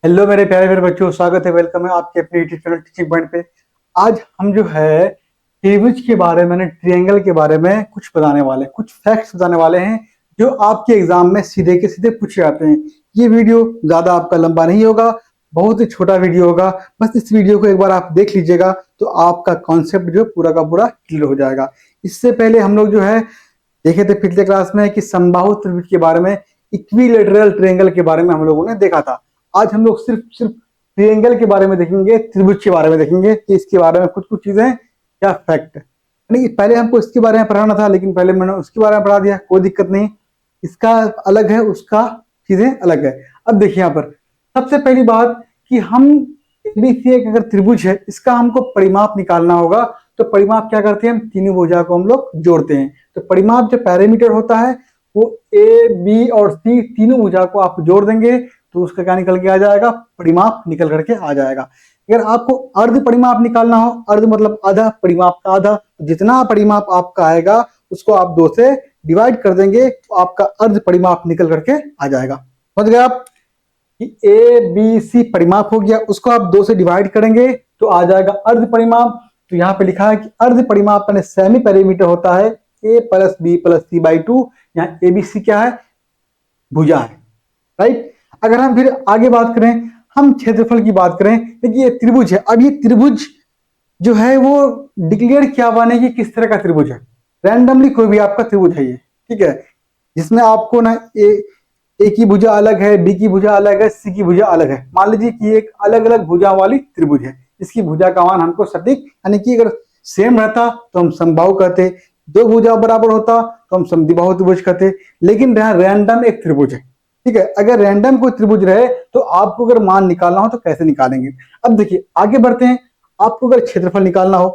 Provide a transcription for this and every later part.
Hello मेरे प्यारे मेरे बच्चों, स्वागत है, वेलकम है आपके अपने यूट्यूब चैनल टीचिंग पॉइंट पे। आज हम जो है त्रिभुज के बारे में, ट्रायंगल के बारे में कुछ बताने वाले हैं, कुछ फैक्ट्स बताने वाले हैं जो आपके एग्जाम में सीधे के सीधे पूछे जाते हैं। ये वीडियो ज्यादा आपका लंबा नहीं होगा, बहुत ही छोटा वीडियो होगा। बस इस वीडियो को एक बार आप देख लीजिएगा तो आपका कॉन्सेप्ट जो पूरा का पूरा क्लियर हो जाएगा। इससे पहले हम लोग जो है देखे थे पिछले क्लास में कि समबाहु त्रिभुज के बारे में, इक्विलेटरल ट्रायंगल के बारे में हम लोगों ने देखा था। आज हम लोग सिर्फ सिर्फ ट्रायंगल के बारे में देखेंगे, त्रिभुज के बारे में देखेंगे कि इसके बारे में कुछ कुछ चीजें क्या फैक्ट है। यानी कि पहले हमको इसके बारे में पढ़ाना था, लेकिन पहले मैंने उसके बारे में पढ़ा दिया, कोई दिक्कत नहीं। इसका अलग है, उसका चीजें अलग है। अब देखिए यहाँ पर सबसे पहली बात कि हम एबीसी एक अगर त्रिभुज है, इसका हमको परिमाप निकालना होगा। तो परिमाप क्या करते हैं, हम तीनों भुजा को हम लोग जोड़ते हैं। तो परिमाप जो पैरामीटर होता है वो ए बी और सी तीनों भुजा को आप जोड़ देंगे तो उसका क्या निकल के आ जाएगा, परिमाप निकल करके आ जाएगा। अगर आपको अर्ध परिमाप निकालना हो, अर्ध मतलब आधा, परिमाप का आधा, तो जितना परिमाप आपका आएगा उसको आप 2 से डिवाइड कर देंगे तो आपका अर्ध परिमाप निकल करके आ जाएगा। समझ गए आप कि ए बी सी परिमाप हो गया, उसको आप 2 से डिवाइड करेंगे तो आ जाएगा अर्ध परिमाप। तो यहाँ पे लिखा है कि अर्ध परिमाप यानी सेमी पेरीमीटर होता है A plus B plus C by 2। यहाँ ए बी सी क्या है, भुजा है, राइट। अगर हम फिर आगे बात करें, हम क्षेत्रफल की बात करें, देखिए ये त्रिभुज है। अब ये त्रिभुज जो है वो डिक्लेयर क्या बने कि किस तरह का त्रिभुज है। रैंडमली कोई भी आपका त्रिभुज है ये, ठीक है, जिसमें आपको ना ए की भुजा अलग है, बी की भुजा अलग है, सी की भुजा अलग है। मान लीजिए कि एक अलग अलग भुजा वाली त्रिभुज है, इसकी भुजा का मान हमको सटीक, यानी कि अगर सेम रहता तो हम समबाहु कहते, दो भुजा बराबर होता तो हम समद्विबाहु त्रिभुज कहते। लेकिन रैंडम एक त्रिभुज है, ठीक है। अगर रैंडम कोई त्रिभुज रहे तो आपको अगर मान निकालना हो तो कैसे निकालेंगे। अब देखिए आगे बढ़ते हैं। आपको अगर क्षेत्रफल निकालना हो,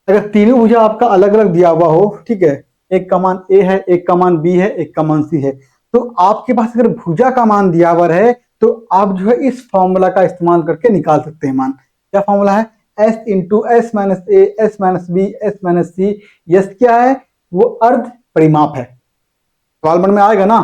अगर तीनों भुजा आपका अलग अलग दिया हुआ हो, ठीक है, एक का मान ए है, एक का मान बी है, एक का मान सी है, तो आपके पास अगर भुजा का मान दिया हुआ है तो आप जो है इस फॉर्मूला का इस्तेमाल करके निकाल सकते हैं मान। क्या फॉर्मूला है, S into S minus A S minus B S minus C. Yes क्या है, वो अर्ध परिमाप है। सवाल मन में आएगा ना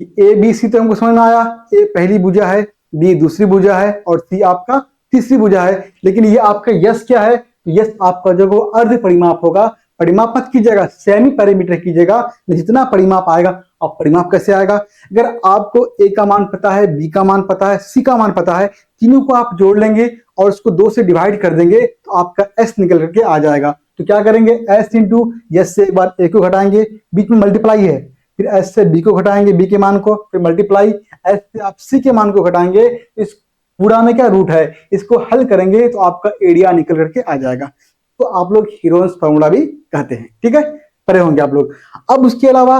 कि ए बी सी तो हमको समझ में आया, ए पहली भुजा है, बी दूसरी भुजा है और सी आपका तीसरी भुजा है। लेकिन ये आपका यस क्या है, तो यस आपका जो वो अर्ध परिमाप होगा। परिमाप मत कीजिएगा, सेमी पैरामीटर कीजिएगा। जितना परिमाप आएगा, अब परिमाप कैसे आएगा, अगर आपको ए का मान पता है, बी का मान पता है, सी का मान पता है, तीनों को आप जोड़ लेंगे और उसको 2 से डिवाइड कर देंगे तो आपका एस निकल करके आ जाएगा। तो क्या करेंगे, एस इंटू यस से एक बार ए को घटाएंगे, बीच में मल्टीप्लाई है, फिर एस से बी को घटाएंगे, बी के मान को, फिर मल्टीप्लाई, एस से आप सी के मान को घटाएंगे। इस पूरा में क्या रूट है, इसको हल करेंगे तो आपका एरिया निकल करके आ जाएगा। तो आप लोग हीरोन्स फॉर्मूला भी कहते हैं, ठीक है, पढ़े होंगे आप लोग। अब उसके अलावा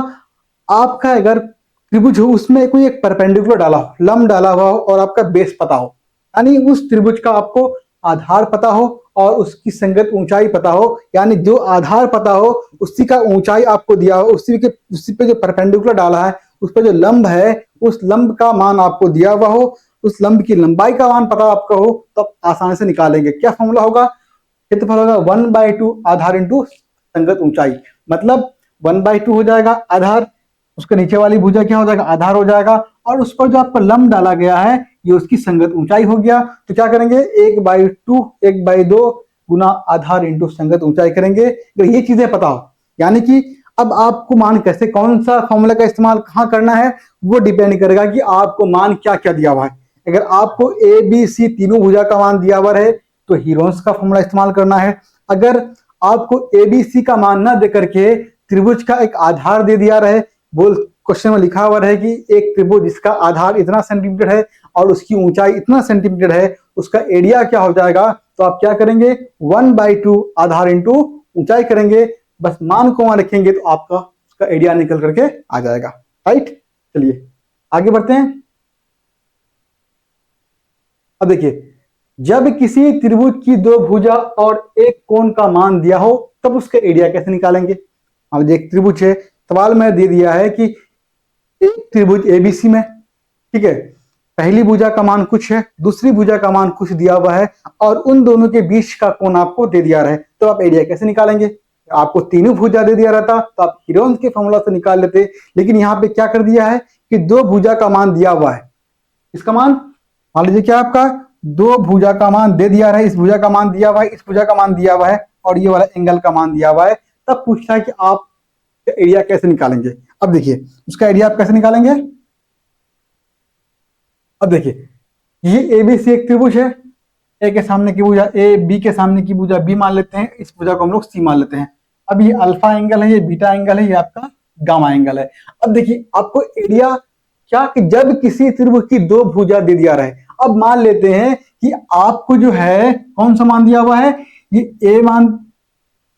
आपका अगर त्रिभुज हो, उसमें कोई एक परपेंडिकुलर डाला हो, लंब डाला हुआ हो और आपका बेस पता हो, यानी उस त्रिभुज का आपको आधार पता हो और उसकी संगत ऊंचाई पता हो, यानी जो आधार पता हो उसी का ऊंचाई आपको दिया हो, उसी पे जो परपेंडिकुलर डाला है उस पर जो लंब है उस लंब का मान आपको दिया हुआ हो, उस लंब की लंबाई का मान पता आपका हो, तो आप आसानी से निकालेंगे। क्या फॉर्मूला होगा, क्षेत्रफल होगा 1/2 आधार इंटू संगत ऊंचाई। मतलब 1/2 हो जाएगा आधार, उसके नीचे वाली भुजा क्या हो जाएगा, आधार हो जाएगा, और उस पर जो आपका लंब डाला गया है ये उसकी संगत ऊंचाई हो गया। तो क्या करेंगे, 1/2 1/2 गुना आधार इंटू संगत ऊंचाई करेंगे। तो ये चीजें पता हो, यानी कि अब आपको मान कैसे, कौन सा फॉर्मूला का इस्तेमाल कहाँ करना है वो डिपेंड करेगा कि आपको मान क्या क्या दिया हुआ है। अगर आपको ए बी सी तीनों भुजा का मान दिया हुआ है तो हीरोन्स का फॉर्मूला इस्तेमाल करना है। अगर आपको ए बी सी का मान न दे करके त्रिभुज का एक आधार दे दिया रहे, बोल क्वेश्चन में लिखा हुआ है कि एक त्रिभुज जिसका आधार इतना सेंटीमीटर है और उसकी ऊंचाई इतना सेंटीमीटर है, उसका एरिया क्या हो जाएगा, तो आप क्या करेंगे, 1/2 आधार इंटू ऊंचाई करेंगे, बस मान को वहां रखेंगे तो आपका उसका एरिया निकल करके आ जाएगा, राइट। चलिए आगे बढ़ते हैं। अब देखिए, जब किसी त्रिभुज की दो भुजा और एक कोण का मान दिया हो तब उसका एरिया कैसे निकालेंगे। अब एक त्रिभुज है, सवाल में दे दिया है कि एक त्रिभुज एबीसी में, ठीक है, पहली भुजा का मान कुछ है, दूसरी भुजा का मान कुछ दिया हुआ है और उन दोनों के बीच का कोण आपको दे दिया है, तो आप एरिया कैसे निकालेंगे। आपको तीनों भुजा दे दिया रहता तो आप हीरोन्स के फॉर्मूला से निकाल लेते, लेकिन यहाँ पे क्या कर दिया है कि दो भुजा का मान दिया हुआ है, इसका मान मान लीजिए क्या आपका दो भुजा का मान दे दिया है, इस भुजा का मान दिया हुआ है, इस भुजा का मान दिया हुआ है और ये वाला एंगल का मान दिया हुआ है। तब पूछता है कि आप एरिया कैसे निकालेंगे। अब देखिए उसका एरिया आप कैसे निकालेंगे। अब देखिए ये एबीसी एक त्रिभुज है, ए के सामने की भुजा ए, बी के सामने की भुजा बी मान लेते हैं, इस भुजा को हम लोग सी मान लेते हैं। अब ये अल्फा एंगल है, ये बीटा एंगल है, ये आपका गामा एंगल है। अब देखिए आपको एरिया क्या कि जब किसी त्रिभुज की दो भुजा दे दिया रहे, अब मान लेते हैं कि आपको जो है कौन सा मान दिया हुआ है, ये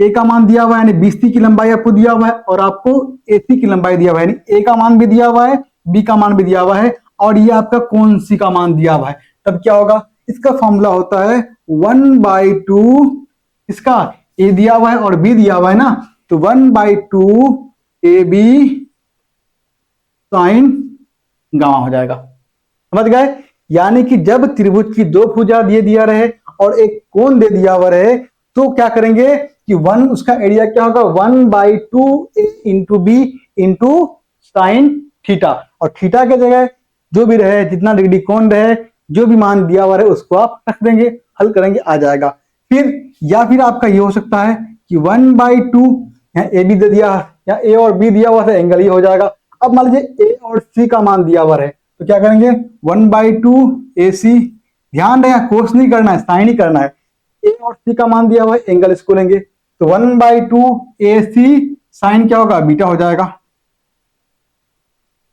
ए का मान दिया हुआ है, यानी बीसी की लंबाई आपको दिया हुआ है और आपको एसी की लंबाई दिया हुआ है, यानी ए का मान भी दिया हुआ है, बी का मान भी दिया हुआ है और ये आपका कौन सी का मान दिया हुआ है। तब क्या होगा, इसका फॉर्मूला होता है 1/2, इसका ए दिया हुआ है और बी दिया हुआ है ना, तो 1/2 ए बी साइन गामा हो जाएगा। समझ गए। यानी कि जब त्रिभुज की दो भुजा दे दिया रहे और एक कोण दे दिया हुआ रहे तो क्या करेंगे कि वन उसका एरिया क्या होगा 1/2 A into B into sine theta, और थीटा के जगह जो भी रहे जितना डिग्री कोण रहे जो भी मान दिया हुआ रहे उसको आप रख देंगे, हल करेंगे आ जाएगा। फिर या फिर आपका ये हो सकता है कि 1/2 यहाँ ए बी दे दिया या ए और बी दिया हुआ था, एंगल ये हो जाएगा। अब मान लीजिए ए और सी का मान दिया हुआ है तो क्या करेंगे 1/2 ए सी, ध्यान रहे कोस नहीं करना है साइन ही करना है, ए और सी का मान दिया हुआ है एंगल इसको लेंगे तो 1/2 ए सी साइन क्या होगा बीटा हो जाएगा।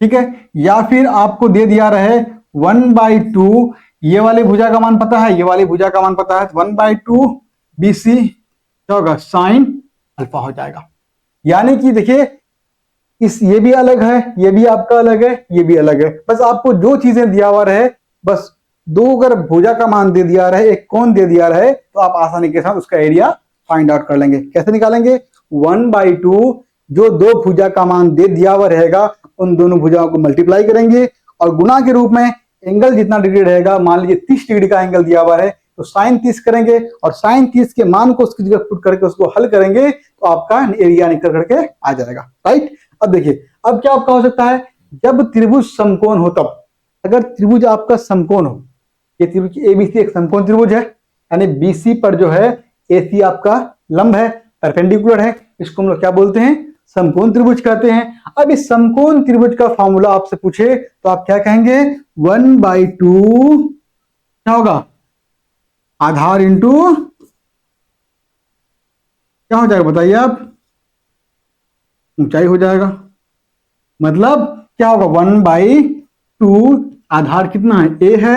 ठीक है। या फिर आपको दे दिया रहे 1/2 ये वाले भुजा का मान पता है, ये वाली भुजा का मान पता है, 1/2 बी सी क्या होगा साइन अल्फा हो जाएगा। यानी कि देखिए इस ये भी अलग है, ये भी आपका अलग है, ये भी अलग है, बस आपको जो चीजें दिया हुआ रहे बस दो अगर भुजा का मान दे दिया रहे एक कोण दे दिया रहे तो आप आसानी के साथ उसका एरिया फाइंड आउट कर लेंगे। कैसे निकालेंगे 1/2 जो दो भुजा का मान दे दिया हुआ रहेगा उन दोनों भुजाओं को मल्टीप्लाई करेंगे और गुना के रूप में एंगल जितना डिग्री रहेगा, मान लीजिए 30 डिग्री का एंगल दिया हुआ है तो साइन 30 करेंगे और साइन 30 के मान को उसकी जगह पुट करके उसको हल करेंगे तो आपका एरिया निकल करके आ जाएगा। राइट। अब देखिए अब क्या आपका हो सकता है जब त्रिभुज समकोण हो तब, अगर त्रिभुज आपका समकोण हो, ये त्रिभुज एबीसी एक समकोण त्रिभुज है यानी बीसी पर जो है एसी आपका लंब है परपेंडिकुलर है, इसको हम लोग क्या बोलते हैं समकोण त्रिभुज कहते हैं। अब इस समकोण त्रिभुज का फॉर्मूला आपसे पूछे तो आप क्या कहेंगे 1/2 क्या होगा आधार इंटू क्या हो जाएगा बताइए आप, ऊंचाई हो जाएगा। मतलब क्या होगा 1/2 आधार कितना है ए है,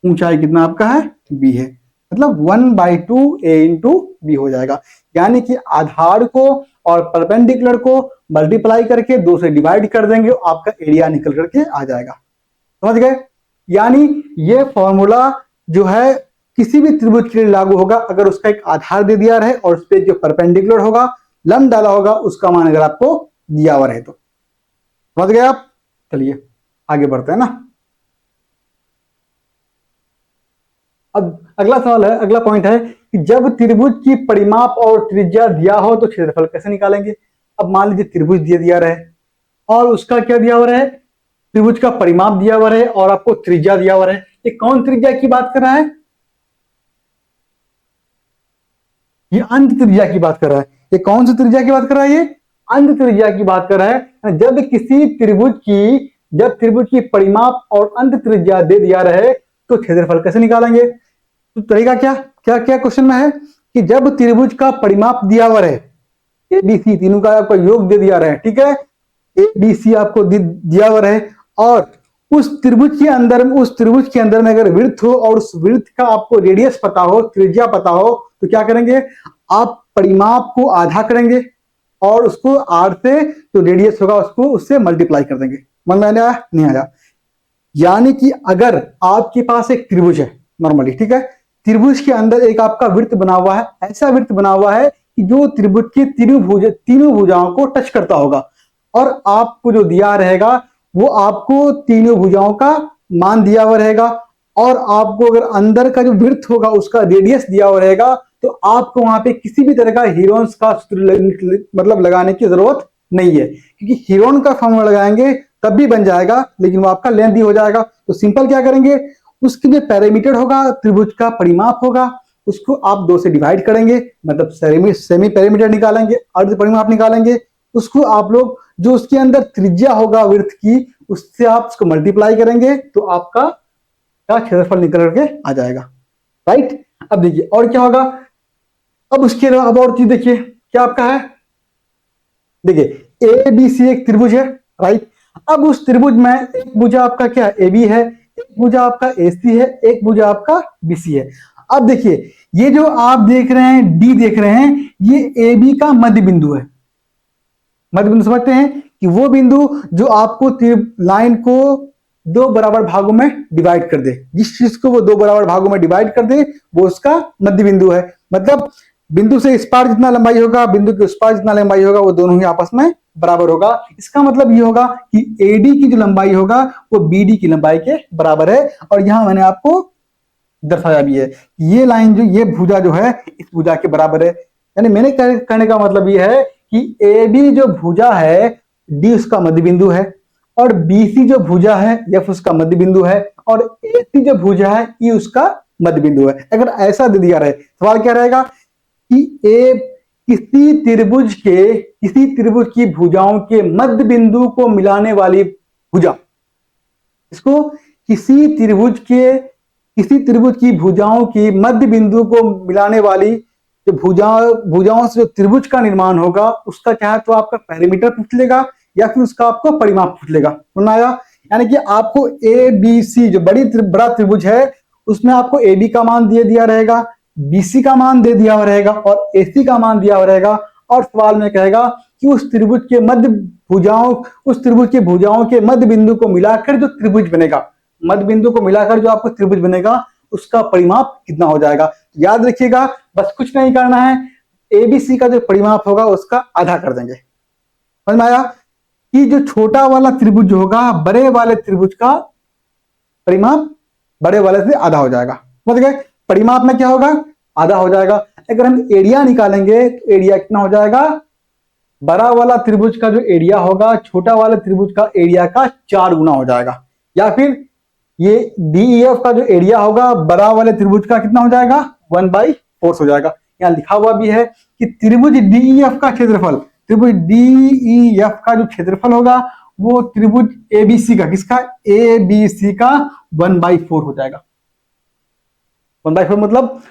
ऊंचाई कितना आपका है बी है, मतलब 1/2 ए इंटू बी हो जाएगा। यानी कि आधार को और परपेंडिकुलर को मल्टीप्लाई करके 2 से डिवाइड कर देंगे आपका एरिया निकल करके आ जाएगा। समझ गए। यानी ये फॉर्मूला जो है किसी भी त्रिभुज के लिए लागू होगा अगर उसका एक आधार दे दिया रहे और उस पर जो परपेंडिकुलर होगा लंब डाला होगा उसका मान अगर आपको दिया हुआ रहे तो। समझ गए आप। चलिए आगे बढ़ते हैं ना। अब अगला सवाल है, अगला पॉइंट है कि जब त्रिभुज की परिमाप और त्रिज्या दिया हो तो क्षेत्रफल कैसे निकालेंगे। अब मान लीजिए त्रिभुज दिया रहे और उसका क्या दिया हुआ है त्रिभुज का परिमाप दिया हुआ है और आपको त्रिज्या दिया हुआ है। ये कौन त्रिज्या की बात कर रहा है, ये अंत त्रिज्या की बात कर रहा है। ये कौन सी त्रिज्या की बात कर रहा है, ये अंत त्रिज्या की बात कर रहा है। जब किसी त्रिभुज की जब त्रिभुज की परिमाप और अंत त्रिज्या दे दिया रहे तो क्षेत्रफल कैसे निकालेंगे। तो तरीका क्या क्या क्या क्वेश्चन में है कि जब त्रिभुज का परिमाप दिया हुआ है ए बी सी तीनों का आपको योग दे दिया रहे, ठीक है ए बी सी आपको दिया हुआ है और उस त्रिभुज के अंदर में अगर वृत्त हो और उस वृत्त का आपको रेडियस पता हो त्रिज्या पता हो तो क्या करेंगे आप परिमाप को आधा करेंगे और उसको आर से जो रेडियस होगा उसको उससे मल्टीप्लाई कर देंगे। मन में आया नहीं आया। यानी कि अगर आपके पास एक त्रिभुज है नॉर्मली, ठीक है त्रिभुज के अंदर एक आपका वृत्त बना हुआ है, ऐसा वृत्त बना हुआ है कि जो त्रिभुज की तीनों भुजाओं को टच करता होगा और आपको जो दिया रहेगा वो आपको तीनों भुजाओं का मान दिया हुआ रहेगा और आपको अगर अंदर का जो वृत्त होगा उसका रेडियस दिया हुआ रहेगा तो आपको वहां पे किसी भी तरह का हीरोन्स का मतलब लगाने की जरूरत नहीं है, क्योंकि हीरोन का फॉर्मूला लगाएंगे तब भी बन जाएगा, लेकिन वो आपका लेंथी हो जाएगा। तो सिंपल क्या करेंगे, उसके जो पैरामीटर होगा, त्रिभुज का परिमाप होगा, उसको आप 2 से डिवाइड करेंगे, मतलब सेमी पैरामीटर निकालेंगे, अर्ध परिमाप निकालेंगे। उसको आप लोग जो उसके अंदर त्रिज्या होगा वृत्त की, उससे आप उसको मल्टीप्लाई करेंगे, तो आपका क्षेत्रफल निकल करके आ जाएगा। राइट, अब देखिए और क्या होगा। अब उसके अलावा अब और चीज देखिए क्या आपका है। देखिए ए बी सी एक त्रिभुज है। राइट, अब उस त्रिभुज में एक भुजा आपका क्या ए बी है, एक भुजा आपका ए सी है, एक भुजा आपका बी सी है। अब देखिए ये जो आप देख रहे हैं डी देख रहे हैं, ये ए बी का मध्य बिंदु है। मध्य बिंदु समझते हैं कि वो बिंदु जो आपको लाइन को 2 बराबर भागों में डिवाइड कर दे, जिस चीज को वो 2 बराबर भागों में डिवाइड कर दे वो उसका मध्य बिंदु है। मतलब बिंदु से इस पार जितना लंबाई होगा, बिंदु के उस पार जितना लंबाई होगा, वो दोनों ही आपस में बराबर होगा। इसका मतलब ये होगा कि एडी की जो लंबाई होगा वो बीडी की लंबाई के बराबर है। और यहां मैंने आपको दर्शाया भी है ये लाइन जो ये भुजा जो है इस भुजा के बराबर है। यानी मैंने कहने का मतलब ये है कि ए बी जो भुजा है डी उसका मध्य बिंदु है, और बी सी जो भुजा है एफ उसका मध्य बिंदु है, और ए सी जो भुजा है ई उसका मध्य बिंदु है। अगर ऐसा दे दिया रहे, सवाल क्या रहेगा कि किसी त्रिभुज की भुजाओं के मध्य बिंदु को मिलाने वाली भुजा, इसको किसी त्रिभुज की भुजाओं की मध्य बिंदु को मिलाने वाली जो भुजाओं से जो त्रिभुज का निर्माण होगा उसका क्या है, तो आपका पैरामीटर पूछ लेगा या फिर उसका आपको परिमाप पूछ लेगा। सुना आया? यानी कि आपको ए बी सी जो बड़ा त्रिभुज है उसमें आपको ए बी का मान दिया रहेगा, बी सी का मान दे दिया हुआ रहेगा और ए सी का मान दिया हुआ रहेगा। और सवाल में कहेगा कि उस त्रिभुज के भुजाओं के मध्य बिंदु को मिलाकर जो त्रिभुज बनेगा, मध्य बिंदु को मिलाकर जो आपको त्रिभुज बनेगा उसका परिमाप कितना हो जाएगा। याद रखिएगा, बस कुछ नहीं करना है, एबीसी का जो परिमाप होगा उसका आधा कर देंगे। समझ में आया कि जो छोटा वाला त्रिभुज होगा बड़े वाले त्रिभुज का परिमाप बड़े वाले से आधा हो जाएगा। समझ गए? परिमाप में क्या होगा, आधा हो जाएगा। अगर हम एरिया निकालेंगे तो एरिया कितना हो जाएगा, बड़ा वाला त्रिभुज का जो एरिया होगा छोटा वाले त्रिभुज का एरिया का 4 गुना हो जाएगा। या फिर ये डीईएफ का जो एरिया होगा बड़ा वाले त्रिभुज का कितना हो जाएगा, 1/4 हो जाएगा। यहाँ लिखा हुआ भी है कि त्रिभुज डीईएफ का क्षेत्रफल, त्रिभुज डीईएफ का जो क्षेत्रफल होगा वो त्रिभुज एबीसी का, किसका, एबीसी का 1/4 हो जाएगा। 1/4 मतलब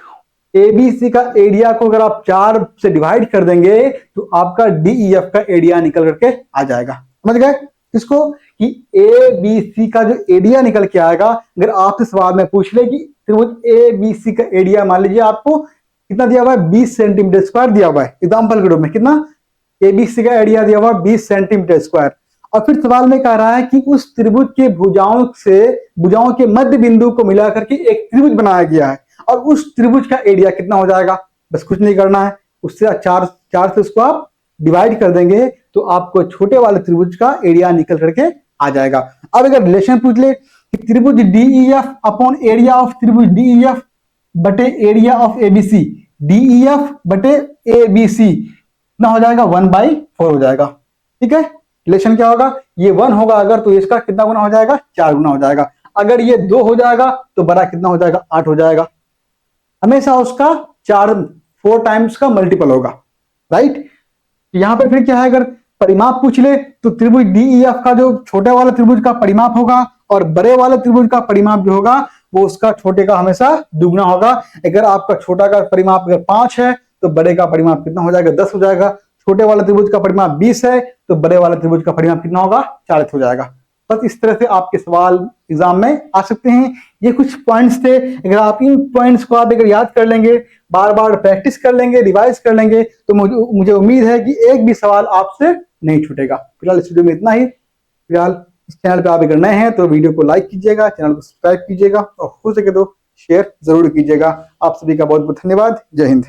एबीसी का एरिया को अगर आप 4 से डिवाइड कर देंगे तो आपका डीईएफ का एरिया निकल करके आ जाएगा। समझ गए इसको कि ए बी सी का जो एरिया निकल के आएगा। अगर आपसे सवाल में पूछ ले कि त्रिभुज ए बी सी का एरिया मान लीजिए आपको कितना दिया हुआ है, 20 सेंटीमीटर स्क्वायर दिया हुआ है एग्जांपल के रूप में, कितना, ए बी सी का एरिया दिया हुआ 20 सेंटीमीटर स्क्वायर। और फिर सवाल में कह रहा है कि उस त्रिभुज के भुजाओं के मध्य बिंदु को मिलाकर के एक त्रिभुज बनाया गया है और उस त्रिभुज का एरिया कितना हो जाएगा। बस कुछ नहीं करना है, उससे 4 से उसको आप डिवाइड कर देंगे तो आपको छोटे वाले त्रिभुज का एरिया निकल करके आ जाएगा। अब अगर रिलेशन पूछ ले कि त्रिभुज डीईएफ अपॉन एरिया ऑफ त्रिभुज डीईएफ बटे एरिया ऑफ एबीसी, डीईएफ बटे एबीसी कितना हो जाएगा, 1/4 हो जाएगा। ठीक है, रिलेशन क्या होगा, ये 1 होगा अगर तो इसका कितना गुना हो जाएगा, 4 गुना हो जाएगा। अगर ये 2 हो जाएगा तो बड़ा कितना हो जाएगा, 8 हो जाएगा। हमेशा उसका 4 टाइम्स का मल्टीपल होगा। राइट, यहां पर फिर क्या है, अगर परिमाप पूछ ले तो त्रिभुज डीईएफ का जो छोटे वाले त्रिभुज का परिमाप होगा और बड़े वाले त्रिभुज का परिमाप जो होगा वो उसका छोटे का हमेशा दुगना होगा। अगर आपका छोटा का परिमाप अगर 5 है तो बड़े का परिमाप कितना हो जाएगा, 10 हो जाएगा। छोटे वाले त्रिभुज का परिमाप 20 है तो बड़े वाले त्रिभुज का परिमाप कितना होगा, 40 हो जाएगा। बस इस तरह से आपके सवाल एग्जाम में आ सकते हैं। ये कुछ पॉइंट्स थे, अगर आप इन पॉइंट्स को आप अगर याद कर लेंगे, बार बार प्रैक्टिस कर लेंगे, रिवाइज कर लेंगे तो मुझे उम्मीद है कि एक भी सवाल आपसे नहीं छूटेगा। फिलहाल इस वीडियो में इतना ही। फिलहाल इस चैनल पे आप अगर नए हैं तो वीडियो को लाइक कीजिएगा, चैनल को सब्सक्राइब कीजिएगा और हो सके तो शेयर जरूर कीजिएगा। आप सभी का बहुत बहुत धन्यवाद। जय हिंद।